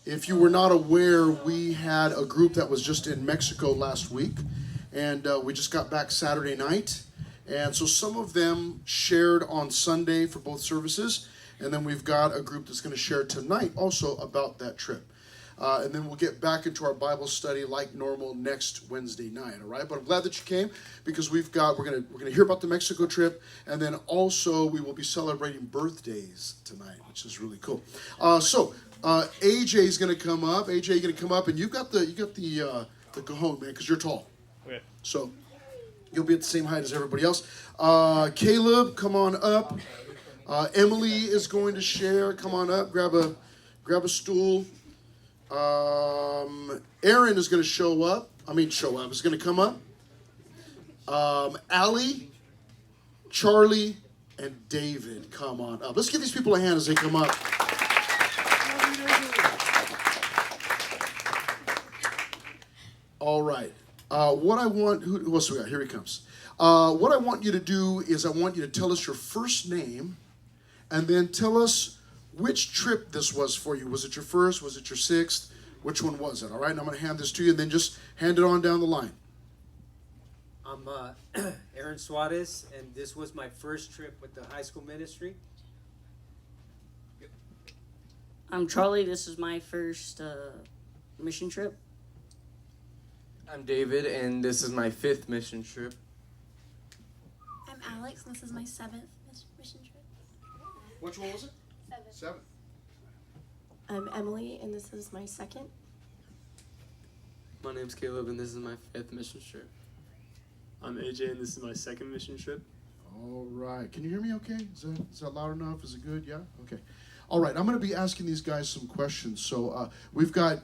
If you were not aware, we had a group that was just in Mexico last week, and we just got back Saturday night. And so some of them shared on Sunday for both services, and then we've got a group that's going to share tonight also about that trip. And then we'll get back into our Bible study like normal next Wednesday night. All right, but I'm glad that you came because we're gonna hear about the Mexico trip, and then also we will be celebrating birthdays tonight, which is really cool. AJ is gonna come up. AJ, you're gonna come up, and you got the cajon, man, because you're tall. Okay. So you'll be at the same height as everybody else. Caleb, come on up. Emily is going to share. Come on up. Grab a stool. Aaron is going to show up. Is going to come up. Allie, Charlie, and David, come on up. Let's give these people a hand as they come up. All right. What I want, who else we got? Here he comes. What I want you to do is I want you to tell us your first name and then tell us which trip this was for you. Was it your first? Was it your sixth? Which one was it? All right, and I'm going to hand this to you, and then just hand it on down the line. I'm Aaron Suarez, and this was my first trip with the high school ministry. I'm Charlie. This is my first mission trip. I'm David, and this is my 5th mission trip. I'm Alex, and this is my 7th mission trip. Which one was it? Seven. I'm Emily, and this is my 2nd. My name's Caleb, and this is my 5th mission trip. I'm AJ, and this is my 2nd mission trip. All right. Can you hear me okay? Is that loud enough? Is it good? Yeah? Okay. All right. I'm going to be asking these guys some questions. So we've got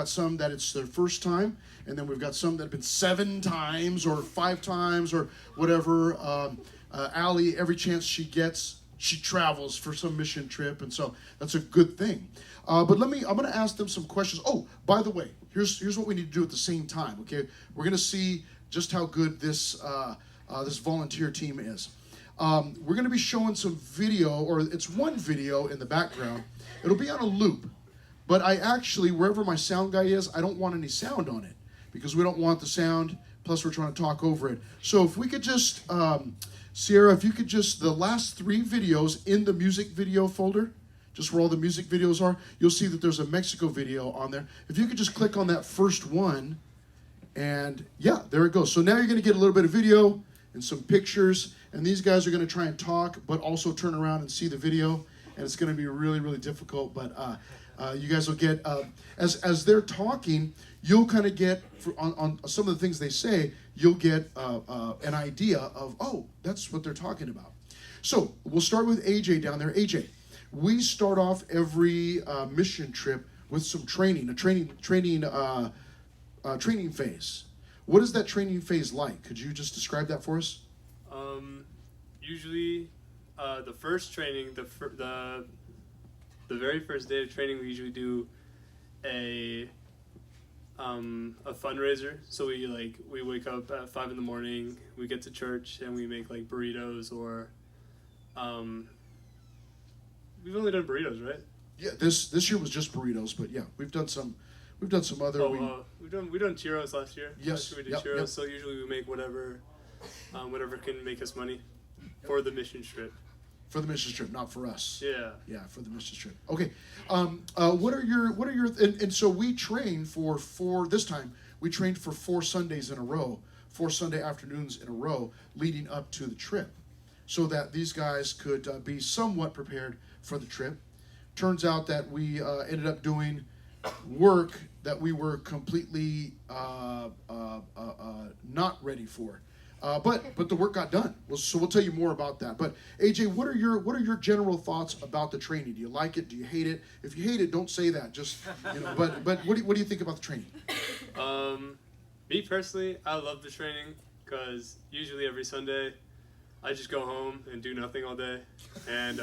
some that it's their first time, and then we've got some that have been 7 times or 5 times or whatever. Allie, every chance she gets, she travels for some mission trip, and so that's a good thing. But I'm going to ask them some questions. Oh, by the way, here's what we need to do at the same time. Okay, we're going to see just how good this volunteer team is. We're going to be showing some video, or it's one video in the background. It'll be on a loop, but I actually, wherever my sound guy is, I don't want any sound on it because we don't want the sound. Plus, we're trying to talk over it. So if we could just. Sierra, if you could just, the last 3 videos in the music video folder, just where all the music videos are, you'll see that there's a Mexico video on there. If you could just click on that first one, and yeah, there it goes. So now you're going to get a little bit of video and some pictures, and these guys are going to try and talk, but also turn around and see the video, and it's going to be really, really difficult, but you guys will get, as they're talking, you'll kind of get, on some of the things they say, you'll get an idea of, oh, that's what they're talking about. So we'll start with AJ down there. AJ, we start off every mission trip with some training, a training phase. What is that training phase like? Could you just describe that for us? Usually, the first training, the very first day of training, we usually do a fundraiser. So we wake up at 5 in the morning, we get to church, and we make like burritos or we've only done burritos, right? Yeah, this year was just burritos, but yeah, we've done some other. We've done churros last year. Yes, last year we did churros. Yep. So usually we make whatever can make us money for the mission trip. For the mission trip, not for us. Yeah. Yeah, for the mission trip. Okay. What are your and so we trained for this time. We trained for 4 Sundays in a row, 4 Sunday afternoons in a row, leading up to the trip, so that these guys could be somewhat prepared for the trip. Turns out that we ended up doing work that we were completely not ready for. But the work got done. So we'll tell you more about that. But AJ, what are your general thoughts about the training? Do you like it? Do you hate it? If you hate it, don't say that. Just But what do you think about the training? Me personally, I love the training because usually every Sunday, I just go home and do nothing all day, and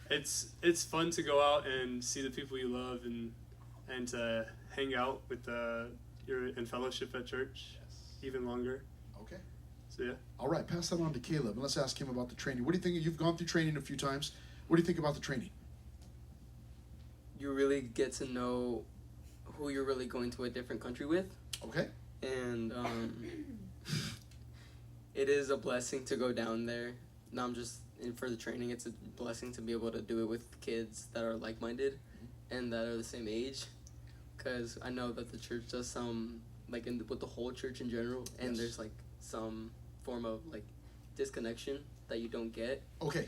it's fun to go out and see the people you love and to hang out with your in fellowship at church even longer. Okay. So yeah. All right, pass that on to Caleb, and let's ask him about the training. What do you think? You've gone through training a few times. What do you think about the training? you really get to know who you're really going to a different country with, Okay. and it is a blessing to go down there. Not just for the training; it's a blessing to be able to do it with kids that are like-minded and that are the same age. Because I know that the church does some with the whole church in general, and Yes. there's some form of disconnection that you don't get Okay.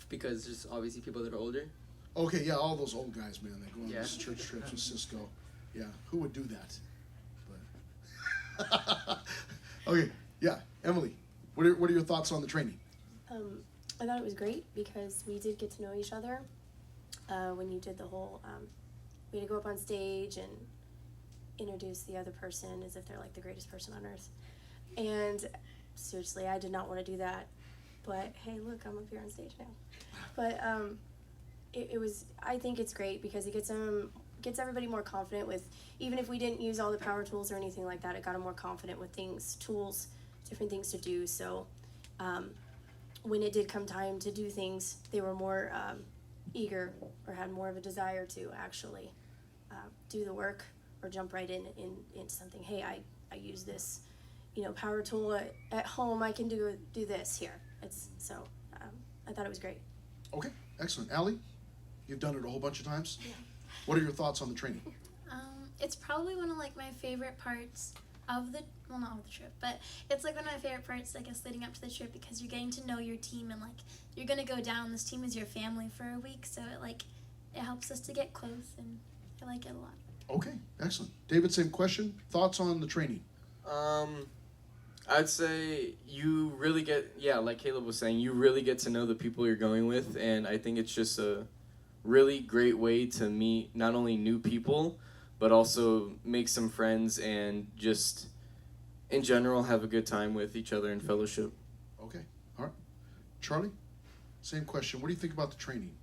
because there's obviously people that are older. Okay, yeah, all those old guys, man, that go on Yeah. those church trips with Cisco. Yeah, who would do that? But okay, yeah, Emily, what are your thoughts on the training? I thought it was great because we did get to know each other. When you did the whole, we had to go up on stage and introduce the other person as if they're like the greatest person on earth. And seriously, I did not want to do that. But hey, look, I'm up here on stage now. But it was, I think it's great because it gets everybody more confident with, even if we didn't use all the power tools or anything like that, it got them more confident with things, tools, different things to do. So when it did come time to do things, they were more eager or had more of a desire to actually do the work or jump right into something. Hey, I use this, power tool at home. I can do this here. I thought it was great. Okay, excellent. Allie, you've done it a whole bunch of times. Yeah. What are your thoughts on the training? It's probably one of my favorite parts of the not of the trip, but it's one of my favorite parts, I guess, leading up to the trip because you're getting to know your team and you're gonna go down. This team is your family for a week, so it helps us to get close, and I like it a lot. Okay, excellent. David, same question. Thoughts on the training? I'd say you really get, like Caleb was saying, you really get to know the people you're going with, and I think it's just a really great way to meet not only new people, but also make some friends and just, in general, have a good time with each other in fellowship. Okay, all right. Charlie, same question. What do you think about the training?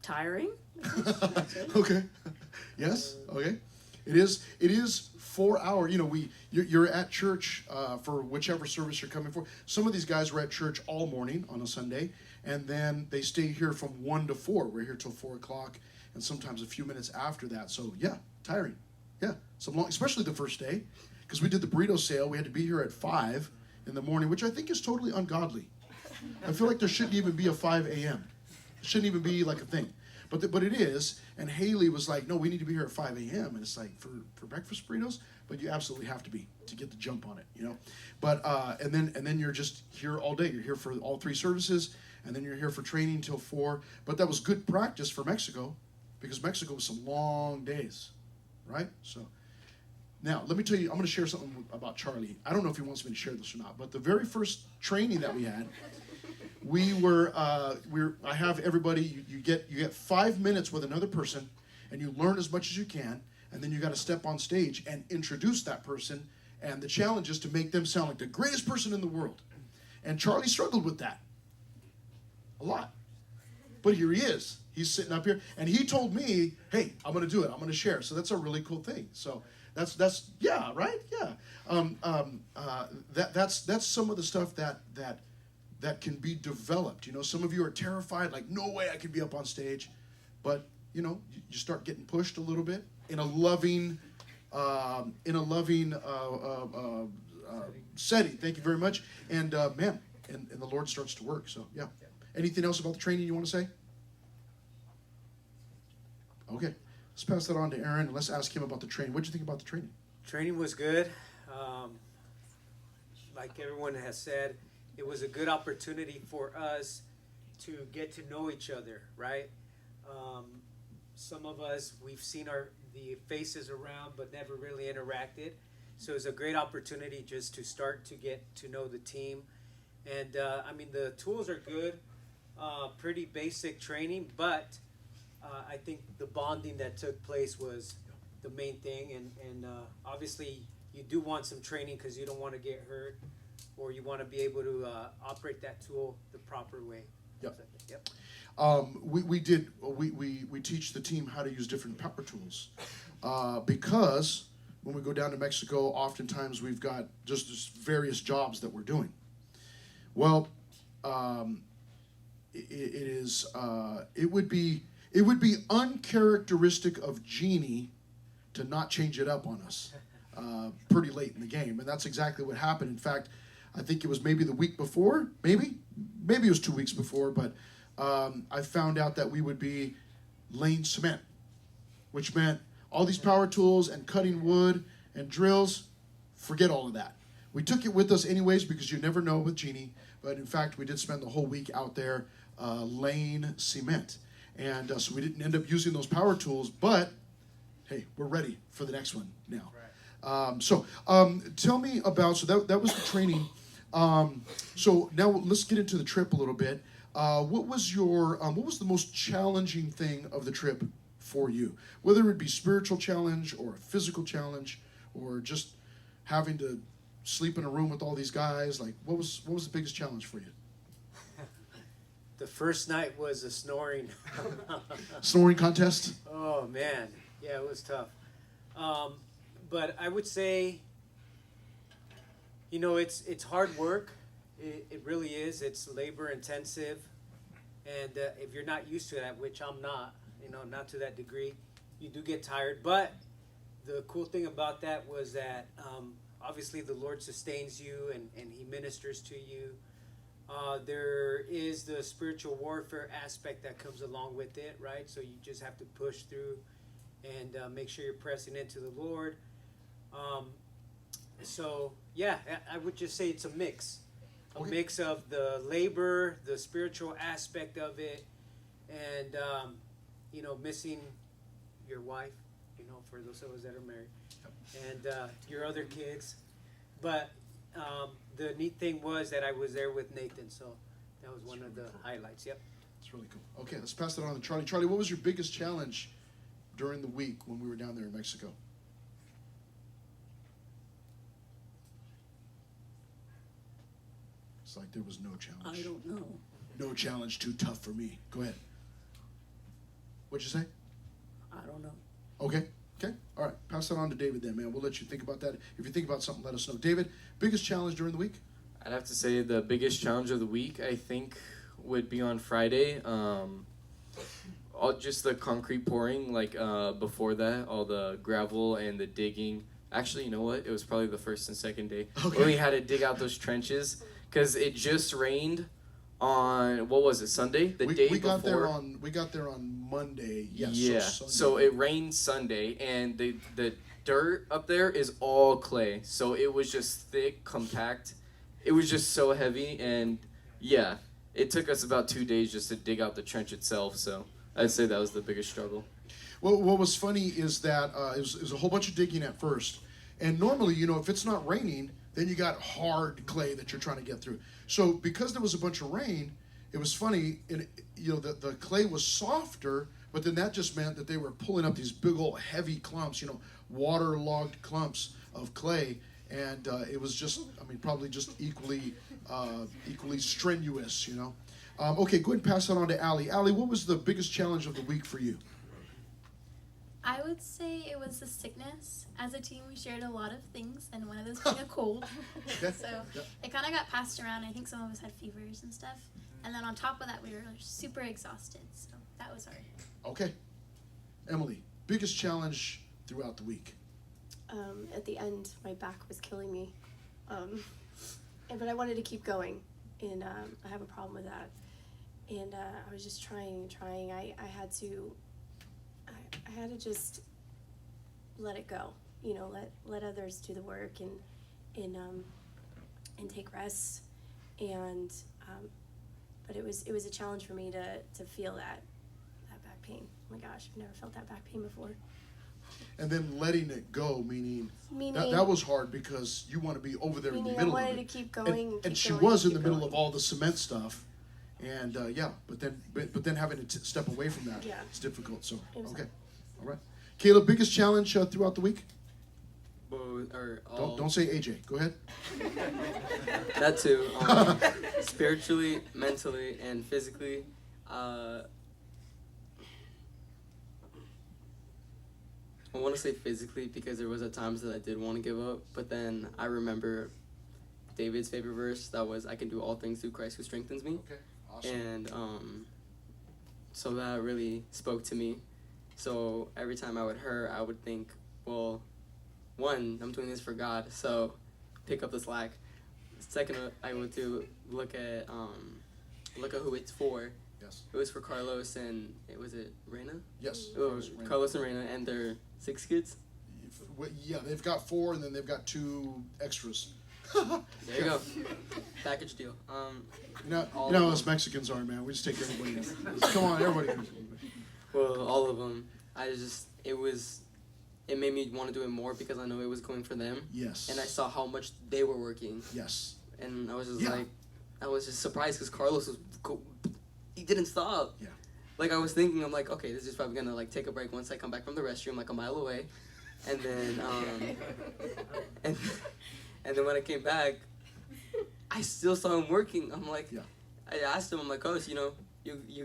Tiring. Okay. Yes. Okay. It is 4 hour. You're at church for whichever service you're coming for. Some of these guys were at church all morning on a Sunday, and then they stay here from 1 to 4. We're here till 4 o'clock, and sometimes a few minutes after that. So yeah, tiring. Yeah, some long, especially the first day, because we did the burrito sale. We had to be here at 5 in the morning, which I think is totally ungodly. I feel like there shouldn't even be a 5 a.m. It shouldn't even be like a thing. But it is, and Haley was like, no, we need to be here at 5 a.m. And it's like, for breakfast burritos? But you absolutely have to be to get the jump on it, But, and then you're just here all day. You're here for all 3 services, and then you're here for training till 4. But that was good practice for Mexico, because Mexico was some long days, right? So, now, let me tell you, I'm going to share something about Charlie. I don't know if he wants me to share this or not, but the very first training that we had, I have everybody, you get 5 minutes with another person, and you learn as much as you can, and then you got to step on stage and introduce that person, and the challenge is to make them sound like the greatest person in the world. And Charlie struggled with that a lot. But here he is. He's sitting up here, and he told me, hey, I'm going to do it. I'm going to share. So that's a really cool thing. So that's yeah, right? Yeah. That's some of the stuff that can be developed. Some of you are terrified, like, no way I could be up on stage. But, you start getting pushed a little bit in a loving setting. Thank you very much. And, man, and the Lord starts to work. So, yeah. Anything else about the training you want to say? Okay. Let's pass that on to Aaron, and let's ask him about the training. What did you think about the training? Training was good. Like everyone has said, it was a good opportunity for us to get to know each other, right? Some of us, we've seen the faces around but never really interacted. So it was a great opportunity just to start to get to know the team. And the tools are good, pretty basic training, but I think the bonding that took place was the main thing. And obviously you do want some training because you don't want to get hurt, or you want to be able to operate that tool the proper way. Yep. Yep. We teach the team how to use different power tools because when we go down to Mexico, oftentimes we've got just various jobs that we're doing. Well, it is it would be uncharacteristic of Genie to not change it up on us pretty late in the game, and that's exactly what happened. In fact, I think it was maybe the week before, maybe it was 2 weeks before, but I found out that we would be laying cement, which meant all these power tools and cutting wood and drills. Forget all of that. We took it with us anyways because you never know with Genie. But in fact, we did spend the whole week out there laying cement. And so we didn't end up using those power tools. But, hey, we're ready for the next one now. Right. Tell me about, so that was the training. So now let's get into the trip a little bit. What was the most challenging thing of the trip for you? Whether it be spiritual challenge or a physical challenge or just having to sleep in a room with all these guys, like what was the biggest challenge for you? The first night was a snoring. Snoring contest? Oh man, yeah, it was tough. But I would say, it's hard work. It really is. It's labor intensive, and if you're not used to that, which I'm not, not to that degree, you do get tired. But the cool thing about that was that obviously the Lord sustains you and He ministers to you. There is the spiritual warfare aspect that comes along with it, right? So you just have to push through and make sure you're pressing into the Lord. So yeah, I would just say it's a mix. A mix of the labor, the spiritual aspect of it, and missing your wife, for those of us that are married, and your other kids. But the neat thing was that I was there with Nathan, so that was one of the highlights. Yep. That's really cool. Okay, let's pass that on to Charlie. Charlie, what was your biggest challenge during the week when we were down there in Mexico? It's like there was no challenge. I don't know. No challenge too tough for me. Go ahead. What'd you say? I don't know. Okay. All right. Pass that on to David then, man. We'll let you think about that. If you think about something, let us know. David, biggest challenge during the week? I'd have to say the biggest challenge of the week, I think, would be on Friday. Just the concrete pouring, before that, all the gravel and the digging. Actually, you know what? It was probably the first and second day. Okay. When we had to dig out those trenches because it just rained on, what was it, Sunday? The day we got before. We got there on Monday. Yes. Yeah. So it rained Sunday, and the dirt up there is all clay. So it was just thick, compact. It was just so heavy, and yeah, it took us about 2 days just to dig out the trench itself. So I'd say that was the biggest struggle. Well, what was funny is that it was a whole bunch of digging at first, and normally, if it's not raining, then you got hard clay that you're trying to get through. So because there was a bunch of rain, it was funny, and the clay was softer, but then that just meant that they were pulling up these big old heavy clumps, waterlogged clumps of clay, and it was just, probably just equally strenuous, Okay, go ahead and pass that on to Allie. Allie, what was the biggest challenge of the week for you? I would say it was the sickness. As a team, we shared a lot of things, and one of those being a cold. So it kind of got passed around. I think some of us had fevers and stuff. And then on top of that, we were super exhausted. So that was hard. Okay. Emily, biggest challenge throughout the week? At the end, my back was killing me. But I wanted to keep going, and I have a problem with that. And I was just trying. I had to just let it go, let others do the work and take rests, and but it was a challenge for me to feel that back pain. Oh my gosh, I've never felt that back pain before. And then letting it go, meaning that was hard because you want to be over there in the middle of it. I wanted to keep going. And she was in the middle of all the cement stuff. And but then having to step away from that, it's difficult. So okay, all right. Caleb, biggest challenge throughout the week? Don't say AJ. Go ahead. That too. Spiritually, mentally, and physically. I want to say physically because there was at times that I did want to give up, but then I remember David's favorite verse that was, "I can do all things through Christ who strengthens me." Okay. Awesome. And so that really spoke to me. So every time I would hurt, I would think, well, one, I'm doing this for God, so pick up the slack. Second, I would look at who it's for. Yes. It was for Carlos and was it Reina? Yes. Oh, Carlos and Reina and their 6 kids. Yeah, they've got 4, and then they've got 2 extras. There you go. Package deal. You know All how of us Mexicans are, man. We just take everybody in. Come on, everybody. Well, all of them. It made me want to do it more because I know it was going for them. Yes. And I saw how much they were working. Yes. And I was just Yeah. I was just surprised because Carlos he didn't stop. Yeah. Like I was thinking, I'm like, okay, this is probably gonna like take a break once I come back from the restroom, like a mile away, and then and then when I came back, I still saw him working. I'm like, Yeah. I asked him, I'm like, Coach, you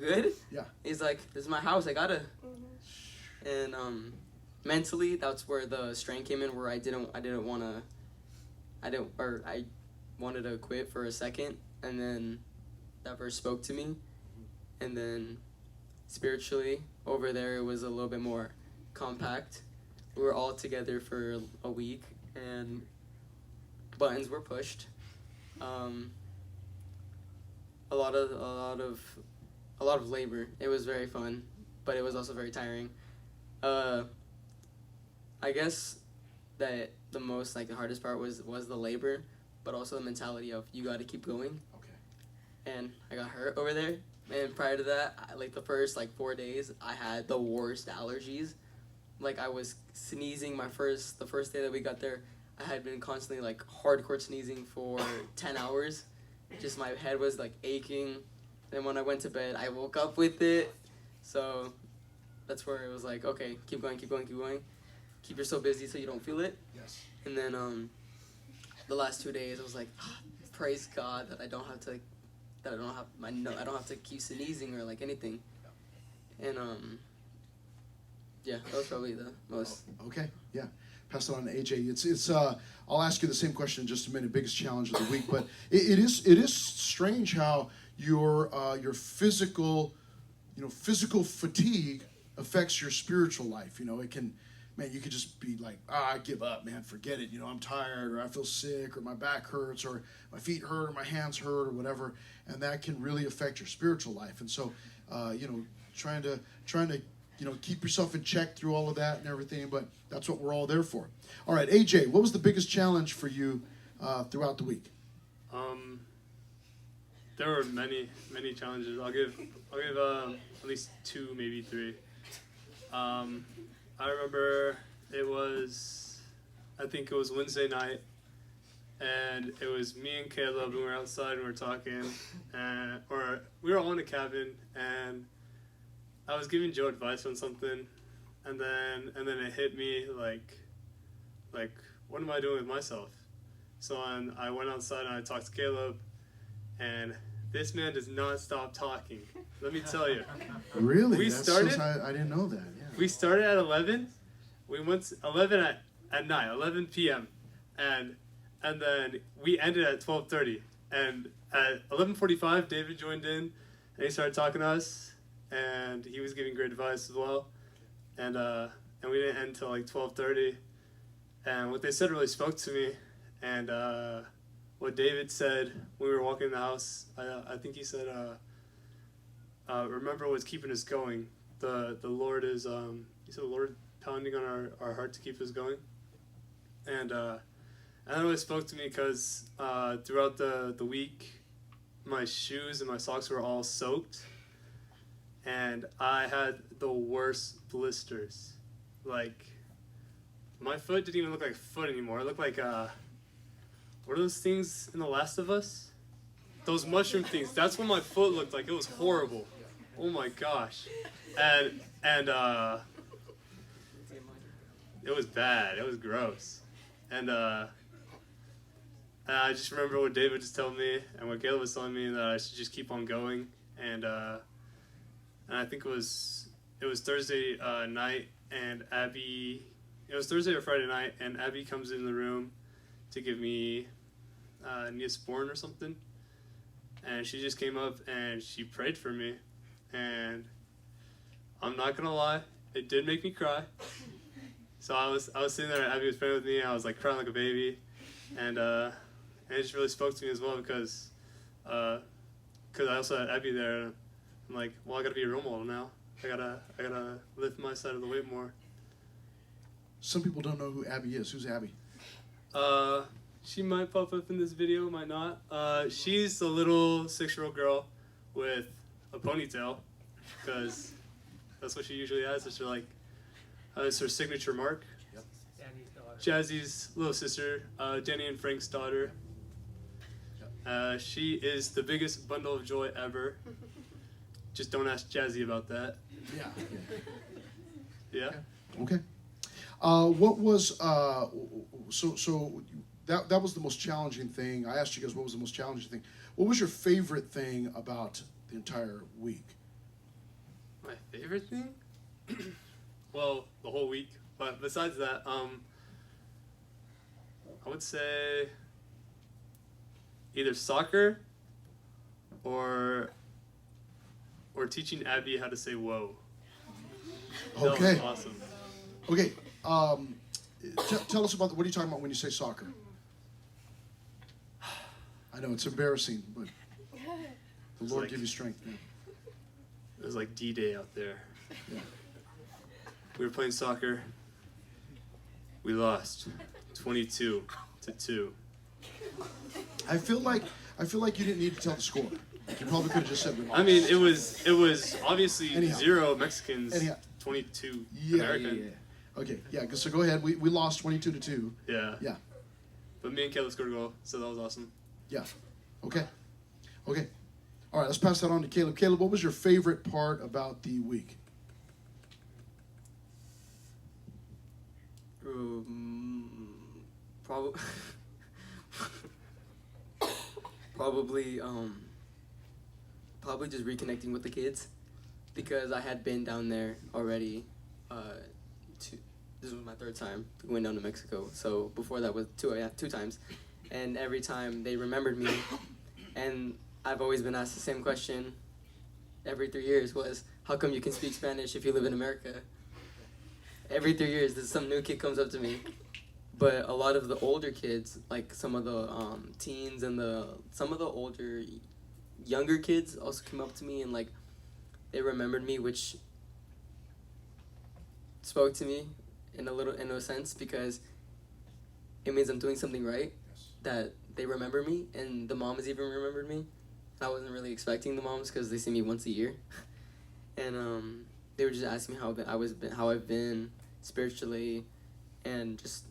good? Yeah. He's like, this is my house, I gotta. And mentally, that's where the strain came in, where I wanted to quit for a second, and then that verse spoke to me, and then spiritually over there it was a little bit more compact. We were all together for a week, and buttons were pushed. A lot of labor. It was very fun, but it was also very tiring. I guess that the most the hardest part was the labor, but also the mentality of you got to keep going. Okay. And I got hurt over there, and prior to that, the first 4 days, I had the worst allergies. I was sneezing the first day that we got there. I had been constantly hardcore sneezing for 10 hours. Just my head was aching. Then when I went to bed, I woke up with it. So that's where it was okay, keep going. Keep yourself busy so you don't feel it. Yes. And then the last 2 days, I was praise God that I don't have to keep sneezing or anything. And yeah, that was probably the most. Okay. Yeah. Pass it on to AJ. It's I'll ask you the same question in just a minute. Biggest challenge of the week, but it is strange how your physical fatigue affects your spiritual life. It can, man, you could just be I give up, man, forget it. I'm tired, or I feel sick, or my back hurts, or my feet hurt, or my hands hurt, or whatever, and that can really affect your spiritual life. And so, trying to keep yourself in check through all of that and everything, but that's what we're all there for. All right, AJ, what was the biggest challenge for you throughout the week? There were many challenges. I'll give at least 2, maybe 3. I remember I think it was Wednesday night, and it was me and Caleb, and we were outside and we were talking, or we were all in a cabin, and I was giving Joe advice on something, and then it hit me what am I doing with myself? So I went outside and I talked to Caleb, and this man does not stop talking. Let me tell you. Really? I didn't know that. Yeah. We started at 11. We went to 11 at night, 11 p.m. And then we ended at 12:30. And at 11:45, David joined in, and he started talking to us, and he was giving great advice as well. And we didn't end until 12:30. And what they said really spoke to me. And what David said when we were walking in the house, I think he said, remember what's keeping us going. The Lord is, he said the Lord pounding on our heart to keep us going. And that really spoke to me because throughout the week, my shoes and my socks were all soaked. And I had the worst blisters. My foot didn't even look like a foot anymore. It looked like, what are those things in The Last of Us? Those mushroom things. That's what my foot looked like. It was horrible. Oh my gosh. And it was bad. It was gross. And I just remember what David just told me and what Caleb was telling me, that I should just keep on going. And I think it was Thursday night, and Abby, it was Thursday or Friday night, and Abby comes in the room to give me Neosporin or something. and she just came up and she prayed for me, and I'm not gonna lie, it did make me cry. So I was sitting there, Abby was praying with me, and I was like crying like a baby, and it just really spoke to me as well because I also had Abby there. And I'm like, well, I gotta be a role model now. I gotta lift my side of the weight more. Some people don't know who Abby is. Who's Abby? She might pop up in this video, might not. She's the little 6-year-old girl with a ponytail, because that's what she usually has. It's her signature mark. Danny's daughter. Jazzy's little sister, Danny and Frank's daughter. She is the biggest bundle of joy ever. Just don't ask Jazzy about that. Yeah. Yeah. Okay. What was so that was the most challenging thing. I asked you guys what was the most challenging thing. What was your favorite thing about the entire week? My favorite thing? Well, the whole week. But besides that, I would say either soccer or teaching Abby how to say whoa. That Okay. was awesome. Okay. Tell us about what are you talking about when you say soccer? I know it's embarrassing, but the Lord like- give you strength. Man. It was like D-Day out there. Yeah. We were playing soccer. We lost 22-2. I feel like you didn't need to tell the score. You probably could have just said we lost. I mean, it was obviously Anyhow. 0 Mexicans, Anyhow. 22 Yeah, American. yeah. Okay, yeah. So go ahead. We lost 22-2. Yeah. Yeah. But me and Caleb scored a goal, so that was awesome. Yeah. Okay. Okay. All right. Let's pass that on to Caleb. Caleb, what was your favorite part about the week? Probably, probably, probably just reconnecting with the kids, because I had been down there already. This was my 3rd time going down to Mexico. So before that was 2 times, and every time they remembered me, and I've always been asked the same question every 3 years was, how come you can speak Spanish if you live in America? Every 3 years, some new kid comes up to me. But a lot of the older kids, like some of the teens and some of the older, younger kids also came up to me and like they remembered me, which spoke to me in a sense, because it means I'm doing something right, that they remember me, and the moms even remembered me. I wasn't really expecting the moms because they see me once a year, and they were just asking me how I've been spiritually, and just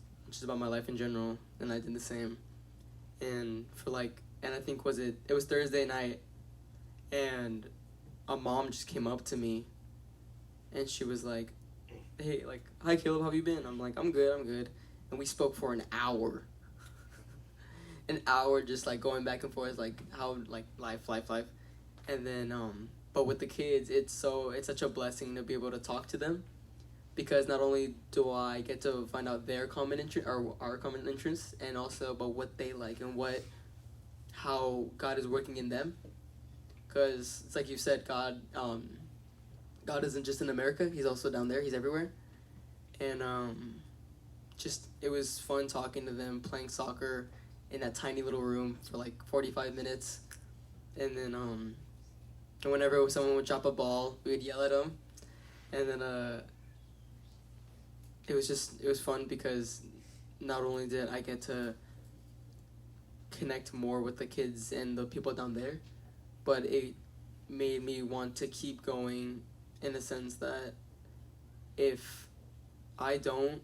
about my life in general, and I did the same. And I think it was Thursday night, and a mom just came up to me, and she was like, hey, like, hi Caleb, how have you been? I'm like, I'm good. And we spoke for an hour. An hour just like going back and forth, like how like life. And then but with the kids, it's such a blessing to be able to talk to them, because not only do I get to find out their common interest or our common interests, and also about what they like and how God is working in them. Because it's like you said, God isn't just in America; He's also down there. He's everywhere. And it was fun talking to them, playing soccer in that tiny little room for like 45 minutes, and then and whenever someone would drop a ball, we would yell at them, and then it was fun, because not only did I get to connect more with the kids and the people down there, but it made me want to keep going, in the sense that if I don't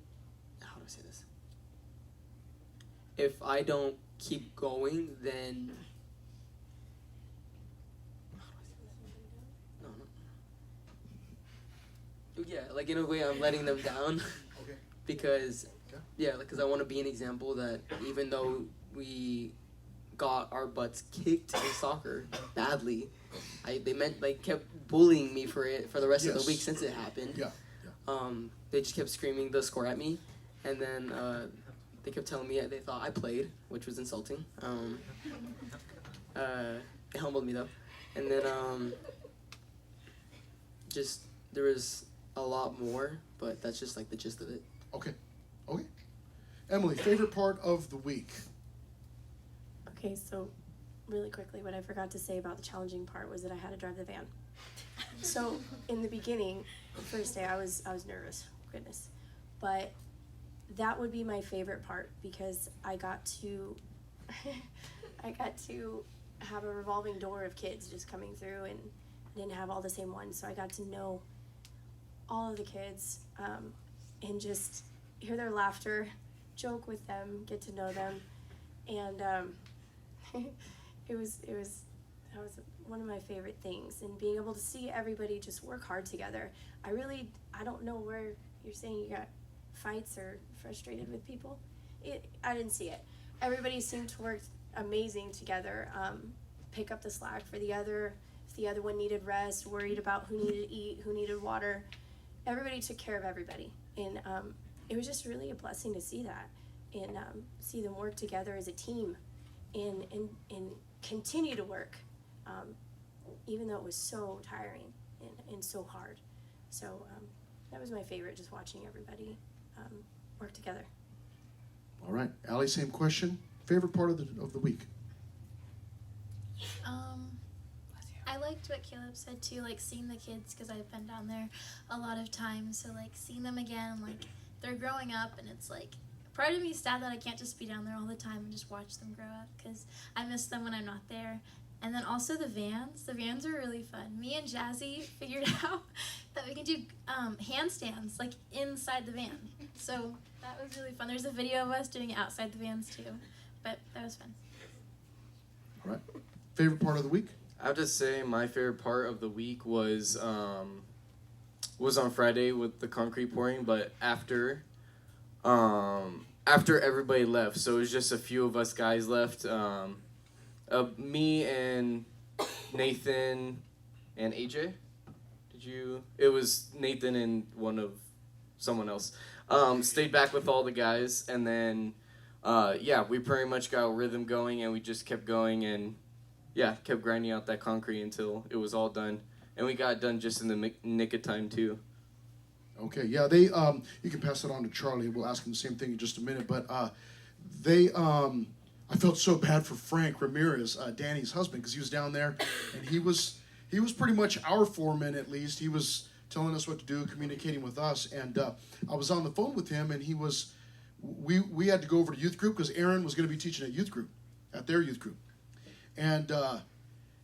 keep going, then yeah, like in a way I'm letting them down. Okay. Because I want to be an example that even though we got our butts kicked in soccer badly, they kept bullying me for it for the rest of the week since it happened. Yeah. They just kept screaming the score at me, and then they kept telling me they thought I played, which was insulting. And It humbled me though. And then just there was a lot more, but that's just like the gist of it. Okay. Emily, favorite part of the week? Okay, so really quickly, what I forgot to say about the challenging part was that I had to drive the van. So in the beginning, the first day, I was nervous, goodness, but that would be my favorite part because I got to have a revolving door of kids just coming through, and didn't have all the same ones, so I got to know all of the kids and just hear their laughter, joke with them, get to know them, and that was one of my favorite things, and being able to see everybody just work hard together. I don't know where you're saying you got fights or frustrated with people. I didn't see it. Everybody seemed to work amazing together, pick up the slack for the other. If the other one needed rest, worried about who needed to eat, who needed water, everybody took care of everybody, and it was just really a blessing to see that, and see them work together as a team, and continue to work, even though it was so tiring and so hard. So that was my favorite, just watching everybody work together. All right, Allie, same question. Favorite part of the week? I liked what Caleb said too, like seeing the kids, because I've been down there a lot of times, so like seeing them again, like they're growing up, and it's like part of me is sad that I can't just be down there all the time and just watch them grow up, because I miss them when I'm not there. And then also the vans are really fun. Me and Jazzy figured out that we can do handstands like inside the van, so that was really fun. There's a video of us doing it outside the vans too, but that was fun. All right, favorite part of the week? I have to say my favorite part of the week was on Friday with the concrete pouring, but after everybody left, so it was just a few of us guys left. Me and Nathan and AJ. It was Nathan and someone else. Stayed back with all the guys, and then we pretty much got a rhythm going, and we just kept going and kept grinding out that concrete until it was all done, and we got it done just in the nick of time too. Okay, yeah, they you can pass it on to Charlie. We'll ask him the same thing in just a minute, but they I felt so bad for Frank Ramirez, Danny's husband, because he was down there, and he was pretty much our foreman at least. He was telling us what to do, communicating with us, and I was on the phone with him, and we had to go over to youth group because Aaron was going to be teaching at their youth group, and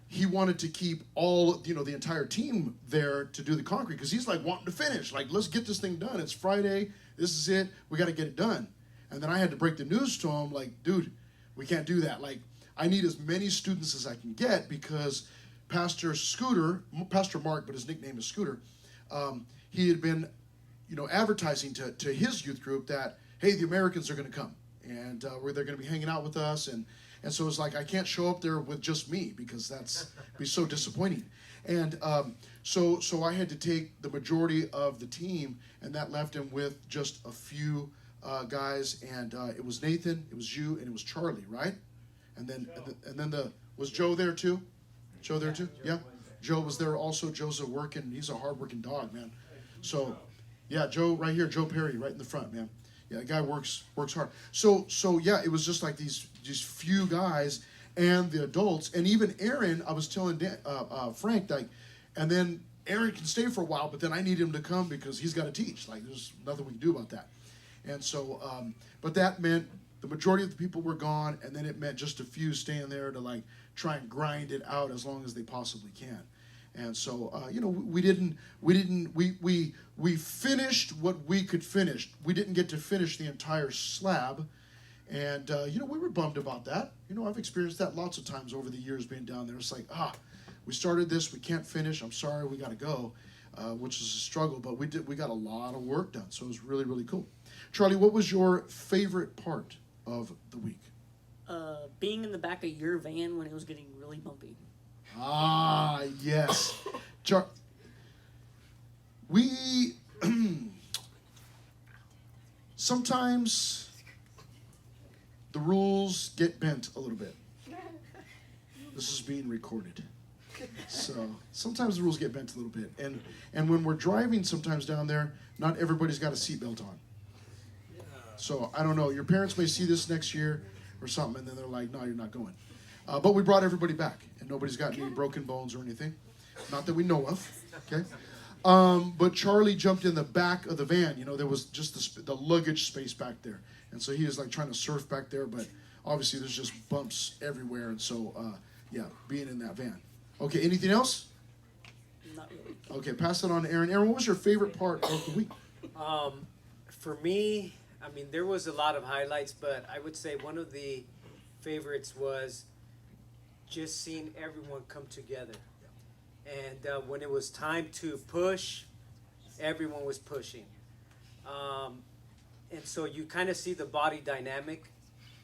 he wanted to keep the entire team there to do the concrete because he's like wanting to finish, like let's get this thing done. It's Friday, this is it, we got to get it done. And then I had to break the news to him, like, dude, we can't do that. Like, I need as many students as I can get because Pastor Mark, but his nickname is Scooter, he had been, advertising to his youth group that, hey, the Americans are going to come, and where they're going to be hanging out with us, and so it's like I can't show up there with just me because that's be so disappointing. And so I had to take the majority of the team, and that left him with just a few guys, and it was Nathan, it was you, and it was Charlie, right? And then was Joe there too? Joe there too? Yeah. Joe was there also. Joe's he's a hard-working dog, man. So, yeah, Joe right here, Joe Perry, right in the front, man. Yeah, the guy works hard. So yeah, it was just like these few guys and the adults, and even Aaron. I was telling Frank, like, and then Aaron can stay for a while, but then I need him to come because he's got to teach. Like, there's nothing we can do about that. And so, but that meant the majority of the people were gone, and then it meant just a few staying there to like try and grind it out as long as they possibly can. And so, we finished what we could finish. We didn't get to finish the entire slab, and we were bummed about that. I've experienced that lots of times over the years being down there. It's like, we started this, we can't finish. I'm sorry, we got to go, which is a struggle. But we got a lot of work done, so it was really, really cool. Charlie, what was your favorite part of the week? Being in the back of your van when it was getting really bumpy. Ah, yes. We sometimes the rules get bent a little bit. This is being recorded. So sometimes the rules get bent a little bit. And when we're driving sometimes down there, not everybody's got a seatbelt on. So I don't know. Your parents may see this next year or something, and then they're like, no, you're not going. But we brought everybody back, and nobody's got any broken bones or anything. Not that we know of. Okay. But Charlie jumped in the back of the van. You know, there was just the luggage space back there. And so he was like trying to surf back there, but obviously there's just bumps everywhere. And so, yeah, being in that van. Okay, anything else? Not really. Okay, pass it on to Aaron. Aaron, what was your favorite part of the week? For me, I mean, there was a lot of highlights, but I would say one of the favorites was just seeing everyone come together. And when it was time to push, everyone was pushing. And so you kind of see the body dynamic,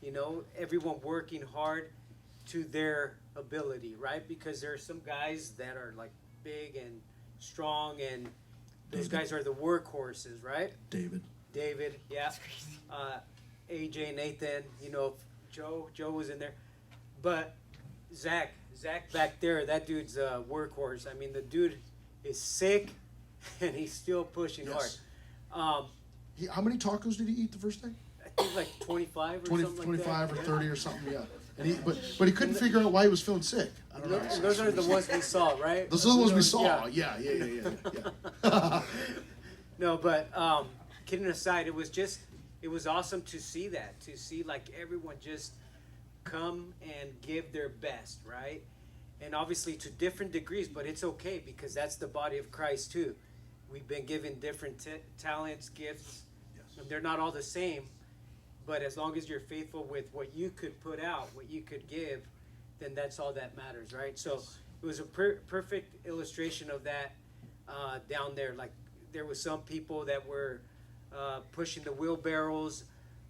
you know, everyone working hard to their ability, right? Because there are some guys that are like big and strong, and those guys are the workhorses, right? David, yeah. AJ, Nathan, you know, Joe was in there. But Zach back there, that dude's a workhorse. I mean, the dude is sick, and he's still pushing Yes. hard. how many tacos did he eat the first day? I think like 25 or 20, something 25 like or that. 30 or something, yeah. And but he couldn't figure out why he was feeling sick. I don't know. And those are the ones we saw, right? Those are the ones we Yeah. saw. Yeah. No, but kidding aside, it was awesome to see that, to see like everyone just come and give their best, right? And obviously to different degrees, but it's okay because that's the body of Christ too. We've been given different talents, gifts. And they're not all the same, but as long as you're faithful with what you could put out, what you could give, then that's all that matters, right? So it was a perfect illustration of that down there. Like there was some people that were pushing the wheelbarrows,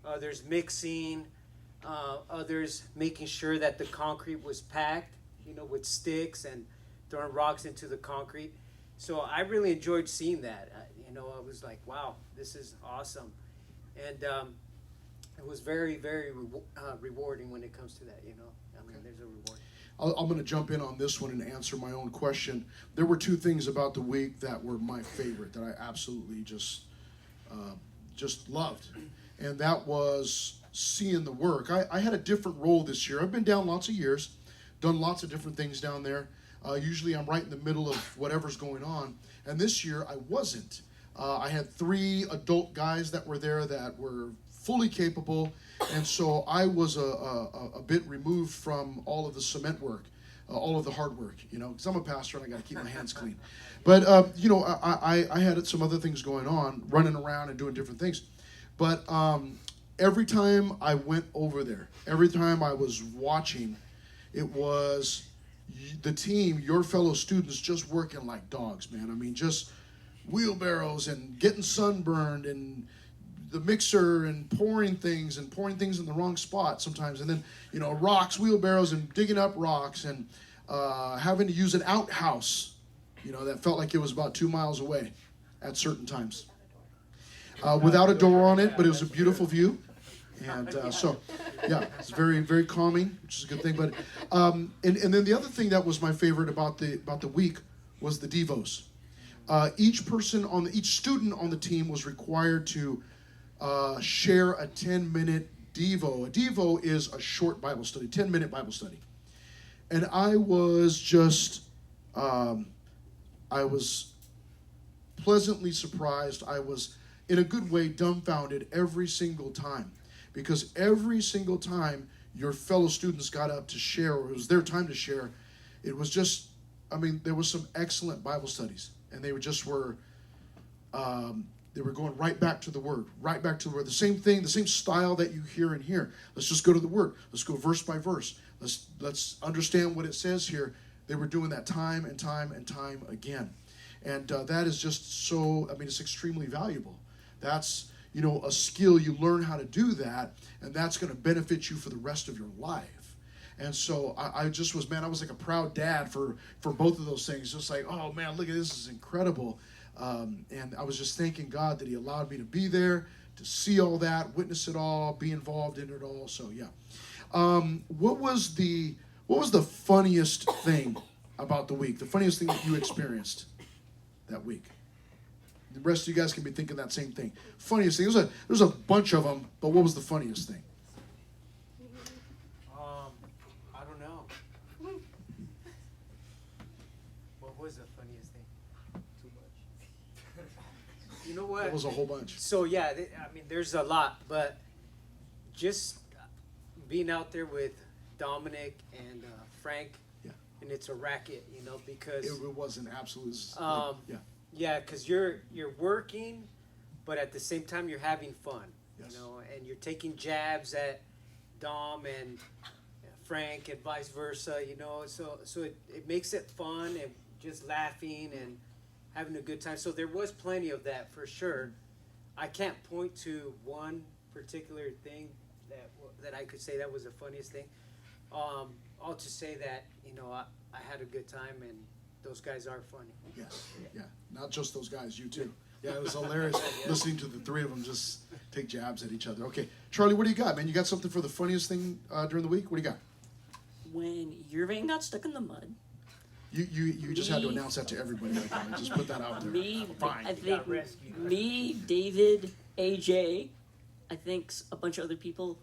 others mixing, others making sure that the concrete was packed, you know, with sticks and throwing rocks into the concrete. So I really enjoyed seeing that. You know, I was like, wow, this is awesome. And it was very, very rewarding when it comes to that, you know. I mean, there's a reward. I'm going to jump in on this one and answer my own question. There were two things about the week that were my favorite that I absolutely just loved. And that was seeing the work. I had a different role this year. I've been down lots of years, done lots of different things down there. Usually I'm right in the middle of whatever's going on. And this year I wasn't. I had 3 adult guys that were there that were fully capable. And so I was a bit removed from all of the cement work, all of the hard work, you know, because I'm a pastor and I got to keep my hands clean. But, you know, I had some other things going on, running around and doing different things. But every time I went over there, every time I was watching, it was the team, your fellow students, just working like dogs, man. I mean, just wheelbarrows and getting sunburned and the mixer and pouring things in the wrong spot sometimes. And then, you know, rocks, wheelbarrows, and digging up rocks and having to use an outhouse, you know, that felt like it was about 2 miles away at certain times. Without a door on it, but it was a beautiful view. And so, yeah, it's very, very calming, which is a good thing. But and then the other thing that was my favorite about the week was the devos. Each student on the team was required to share a 10-minute devo. A devo is a short Bible study, 10-minute Bible study. And I was just, I was pleasantly surprised. I was, in a good way, dumbfounded every single time. Because every single time your fellow students got up to share, or it was their time to share, it was just, I mean, there was some excellent Bible studies. And they were going right back to the Word, right back to the Word. The same thing, the same style that you hear in here. Let's just go to the Word. Let's go verse by verse. Let's understand what it says here. They were doing that time and time and time again. And that is just so, I mean, it's extremely valuable. That's, you know, a skill. You learn how to do that, and that's going to benefit you for the rest of your life. And so I just was, man, I was like a proud dad for both of those things. Just like, oh, man, look at this. This is incredible. And I was just thanking God that he allowed me to be there, to see all that, witness it all, be involved in it all. So, yeah. What was the What was the funniest thing about the week? The funniest thing that you experienced that week? The rest of you guys can be thinking that same thing. Funniest thing. There's a bunch of them, but what was the funniest thing? I don't know. What was the funniest thing? Too much. You know what? That was a whole bunch. So yeah, I mean, there's a lot, but just being out there with Dominic and Frank, Yeah. and it's a racket, you know, because It was an absolute. Yeah. yeah, because you're working, but at the same time you're having fun, Yes. you know, and you're taking jabs at Dom and Frank and vice versa, you know, so it makes it fun and just laughing and having a good time. So there was plenty of that for sure. I can't point to one particular thing that I could say that was the funniest thing. I'll just say that, you know, I had a good time and those guys are funny. Yes. Yeah. Not just those guys, you too. Yeah, it was hilarious listening to the three of them just take jabs at each other. Okay, Charlie, what do you got, man? You got something for the funniest thing during the week? What do you got? When your van got stuck in the mud, You just had to announce that to everybody. Like that. Just put that out there. I think got rescued. me, David, AJ, I think a bunch of other people,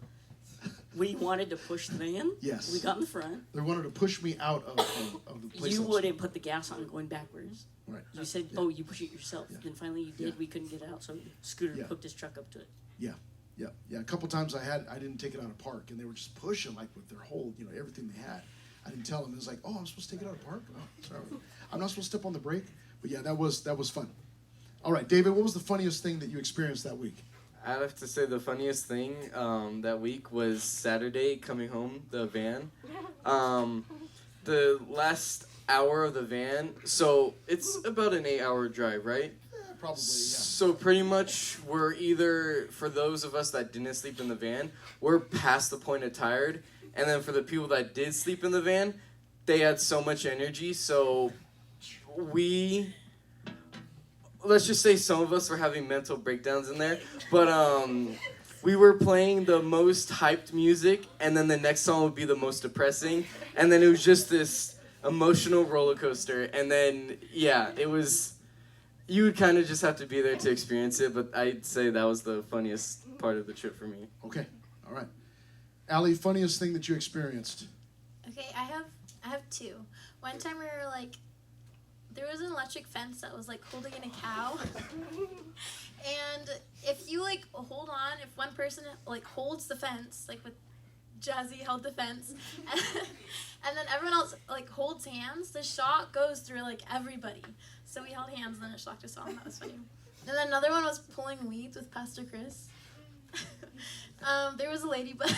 we wanted to push the van. Yes. We got in the front. They wanted to push me out of the place. You I was- wouldn't put the gas on going backwards. Right. You said, Yeah. "Oh, you push it yourself." Yeah. Then finally you did. Yeah. We couldn't get out, so Scooter Yeah. hooked his truck up to it. Yeah. A couple times I didn't take it out of park, and they were just pushing like with their whole, everything they had. I didn't tell them. It was like, oh, I'm supposed to take it out of park. Oh, sorry. I'm not supposed to step on the brake. But yeah, that was fun. All right, David, what was the funniest thing that you experienced that week? I'd have to say the funniest thing that week was Saturday coming home, the van. The last hour of the van, so it's about an 8-hour drive, right? Probably, yeah. So pretty much we're either, for those of us that didn't sleep in the van, we're past the point of tired. And then for the people that did sleep in the van, they had so much energy. So let's just say some of us were having mental breakdowns in there. But we were playing the most hyped music, and then the next song would be the most depressing. And then it was just this emotional roller coaster. And then, yeah, it was... You would kind of just have to be there to experience it, but I'd say that was the funniest part of the trip for me. Okay, all right. Allie, funniest thing that you experienced? Okay, I have two. One time we were like, there was an electric fence that was like holding in a cow, and if you like hold on, if one person like holds the fence, like with Jazzy held the fence, and then everyone else like holds hands, the shock goes through like everybody. So we held hands and then it shocked us all, and that was funny. And then another one was pulling weeds with Pastor Chris. There was a ladybug.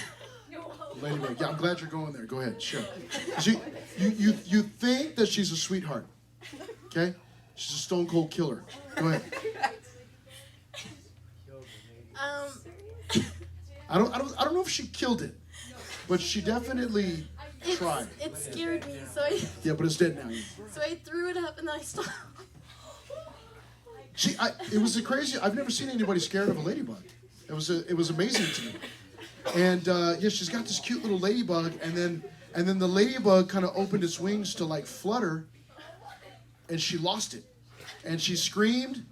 Ladybug. Yeah, I'm glad you're going there. Go ahead, sure. You think that she's a sweetheart, okay? She's a stone cold killer. Go ahead. I don't know if she killed it, but she definitely tried. It scared me, Yeah, but it's dead now. so I threw it up and then I stopped. It was a crazy. I've never seen anybody scared of a ladybug. It was amazing to me. And yeah, she's got this cute little ladybug, and then the ladybug kind of opened its wings to like flutter, and she lost it, and she screamed,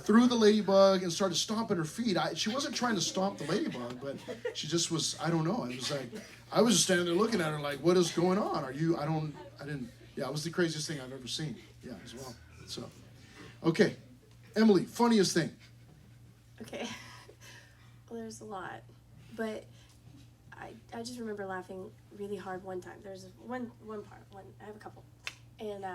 threw the ladybug, and started stomping her feet. She wasn't trying to stomp the ladybug, but she just was. I don't know. It was like I was just standing there looking at her like, what is going on? I didn't. Yeah, it was the craziest thing I've ever seen. Yeah, as well. So, okay, Emily, funniest thing. Okay. Well, there's a lot, but I just remember laughing really hard one time. There's one part. I have a couple, and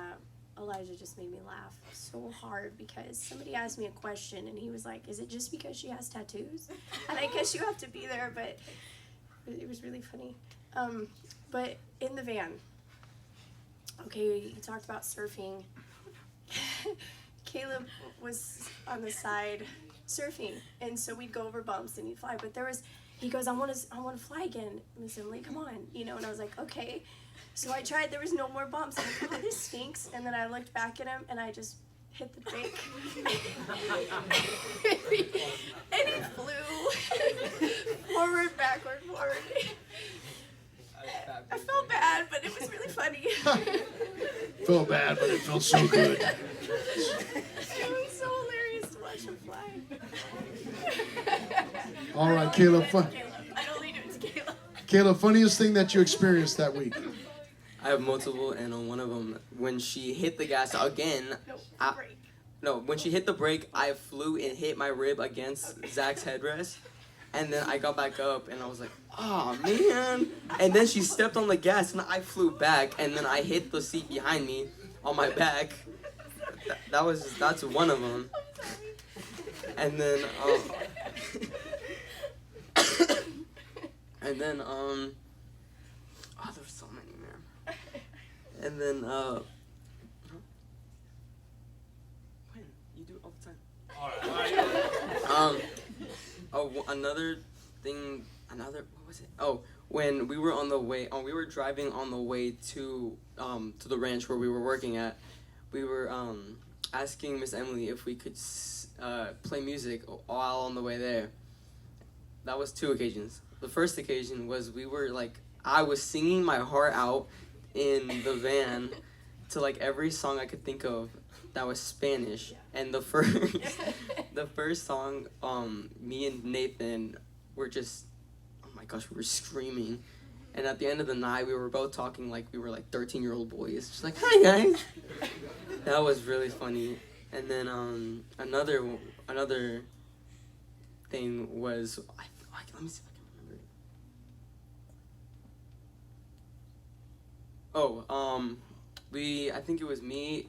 Elijah just made me laugh so hard because somebody asked me a question and he was like, "Is it just because she has tattoos?" And I guess you have to be there, but it was really funny. But in the van, okay, you talked about surfing. Caleb was on the side surfing, and so we'd go over bumps and he'd fly. But he goes, I want to fly again, Miss Emily, come on, and I was like, okay. So I tried. There was no more bumps. I'm like, oh, this stinks. And then I looked back at him and I just hit the brake, and he flew forward, backward, forward. I felt bad, but it was felt bad, but it felt so good. It was so hilarious to watch him fly. All right, Caleb. I only do it to Caleb. Caleb, funniest thing that you experienced that week? I have multiple, and on one of them, when she hit the gas again, when she hit the brake, I flew and hit my rib against Zach's headrest, and then I got back up, and I was like, oh man, and then she stepped on the gas, and I flew back, and then I hit the seat behind me on my back. That's one of them. And then, oh, there's so many, man. And then, when? You do it all the time. Another thing, what was it? Oh, when we were on the way, we were driving on the way to the ranch where we were working at, we were, asking Miss Emily if we could, play music while on the way there. That was 2 occasions. The first occasion was I was singing my heart out in the van to like every song I could think of that was Spanish. And the first song, me and Nathan were just, oh my gosh, we were screaming. And at the end of the night, we were both talking like we were like 13-year-old boys. Just like, hi guys. That was really funny. And then another thing was, let me see if I can remember it. I think it was me,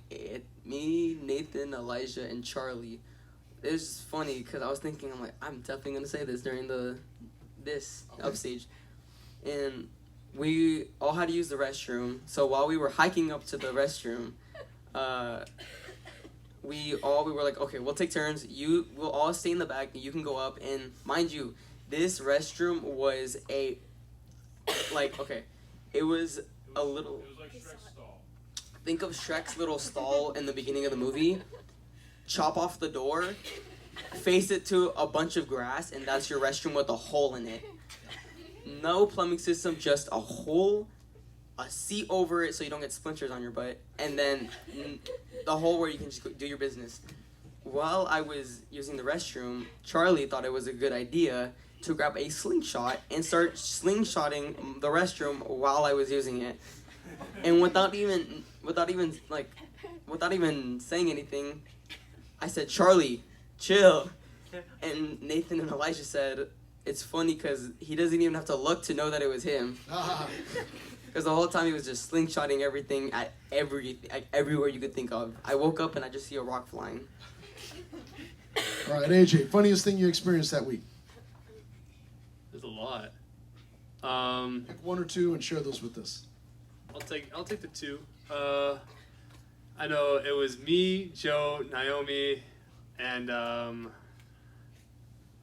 Nathan, Elijah, and Charlie. It was just funny because I was thinking, I'm like, I'm definitely gonna say this during this upstage, and we all had to use the restroom. So while we were hiking up to the restroom, we were like, okay, we'll take turns. We'll all stay in the back, and you can go up. And mind you, this restroom was it was a little. It was like Shrek's stall. Think of Shrek's little stall in the beginning of the movie. Chop off the door, face it to a bunch of grass, and that's your restroom with a hole in it. No plumbing system, just a hole, a seat over it so you don't get splinters on your butt, and then the hole where you can just go do your business. While I was using the restroom, Charlie thought it was a good idea to grab a slingshot and start slingshotting the restroom while I was using it. And without even saying anything, I said, Charlie, chill. And Nathan and Elijah said, it's funny because he doesn't even have to look to know that it was him. Because the whole time he was just slingshotting everything at everywhere you could think of. I woke up and I just see a rock flying. All right, AJ, funniest thing you experienced that week? There's a lot. Pick 1 or 2 and share those with us. I'll take the 2. I know it was me, Joe, Naomi, and I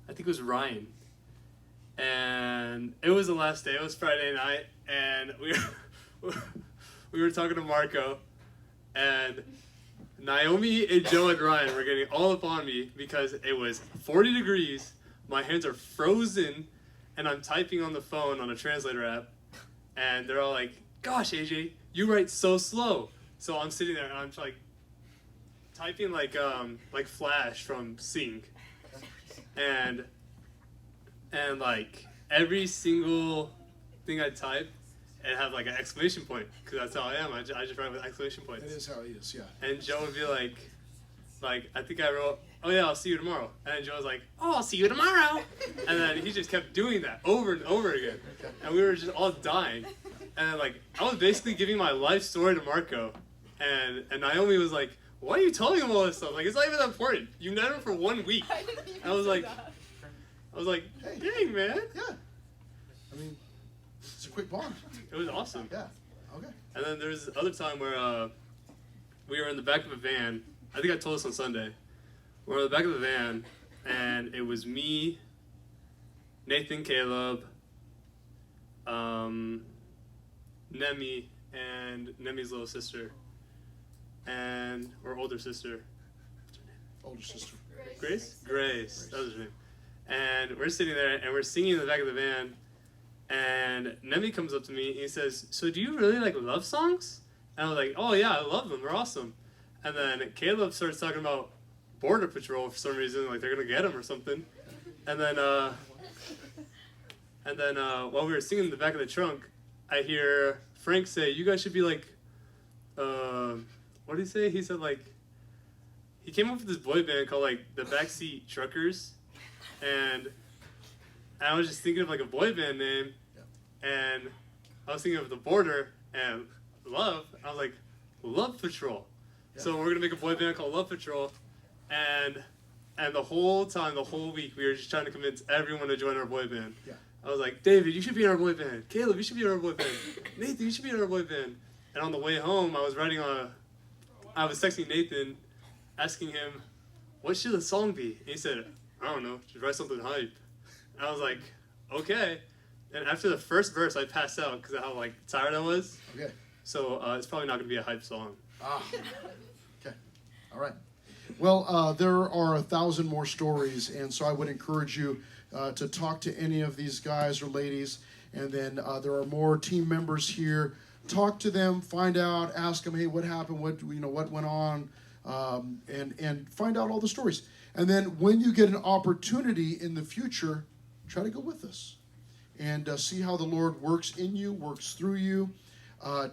think it was Ryan. And it was the last day. It was Friday night, and we were talking to Marco, and Naomi and Joe and Ryan were getting all up on me because it was 40 degrees, my hands are frozen, and I'm typing on the phone on a translator app, and they're all like, gosh, AJ, you write so slow. So I'm sitting there and I'm like typing like Flash from Sync, and like every single thing I type, it had like an exclamation point because that's how I am. I just write with exclamation points. That is how he is, yeah. And Joe would be like I think I wrote, oh yeah, I'll see you tomorrow. And then Joe was like, oh, I'll see you tomorrow. And then he just kept doing that over and over again, and we were just all dying. And then I was basically giving my life story to Marco, and Naomi was like, why are you telling him all this stuff? Like, it's not even that important. You met him for 1 week. And I was like, hey, dang, man. Yeah. I mean, it's a quick bond. It was awesome. Yeah. Okay. And then there's this other time where we were in the back of a van. I think I told this on Sunday. We were in the back of the van, and it was me, Nathan, Caleb, Nemi, and Nemi's little sister, or older sister. What's her name? Older sister. Grace. That was her name. And we're sitting there, and we're singing in the back of the van, and Nemi comes up to me, and he says, so do you really like love songs? And I was like, oh yeah, I love them. They're awesome. And then Caleb starts talking about Border Patrol for some reason, like they're gonna get him or something. And then while we were singing in the back of the trunk, I hear Frank say, "You guys should be like, what did he say? He said like, he came up with this boy band called like the Backseat Truckers, and I was just thinking of like a boy band name, and I was thinking of the Border and Love. I was like, Love Patrol. So we're gonna make a boy band called Love Patrol, and the whole time, the whole week, we were just trying to convince everyone to join our boy band. Yeah. I was like, David, you should be in our boy band. Caleb, you should be in our boy band. Nathan, you should be in our boy band. And on the way home, I was texting Nathan, asking him, what should the song be? And he said, I don't know, just write something hype. And I was like, okay. And after the first verse, I passed out because of how like tired I was. Okay. So it's probably not gonna be a hype song. Ah. Okay. All right. Well, there are 1,000 more stories, and so I would encourage you to talk to any of these guys or ladies, and then there are more team members here. Talk to them, find out, ask them, hey, what happened? What went on? And find out all the stories. And then when you get an opportunity in the future, try to go with us and see how the Lord works in you, works through you,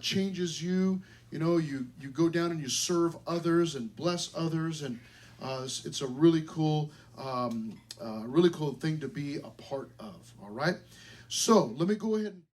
changes you. You know, you go down and you serve others and bless others, and it's a really cool thing to be a part of. All right, so let me go ahead and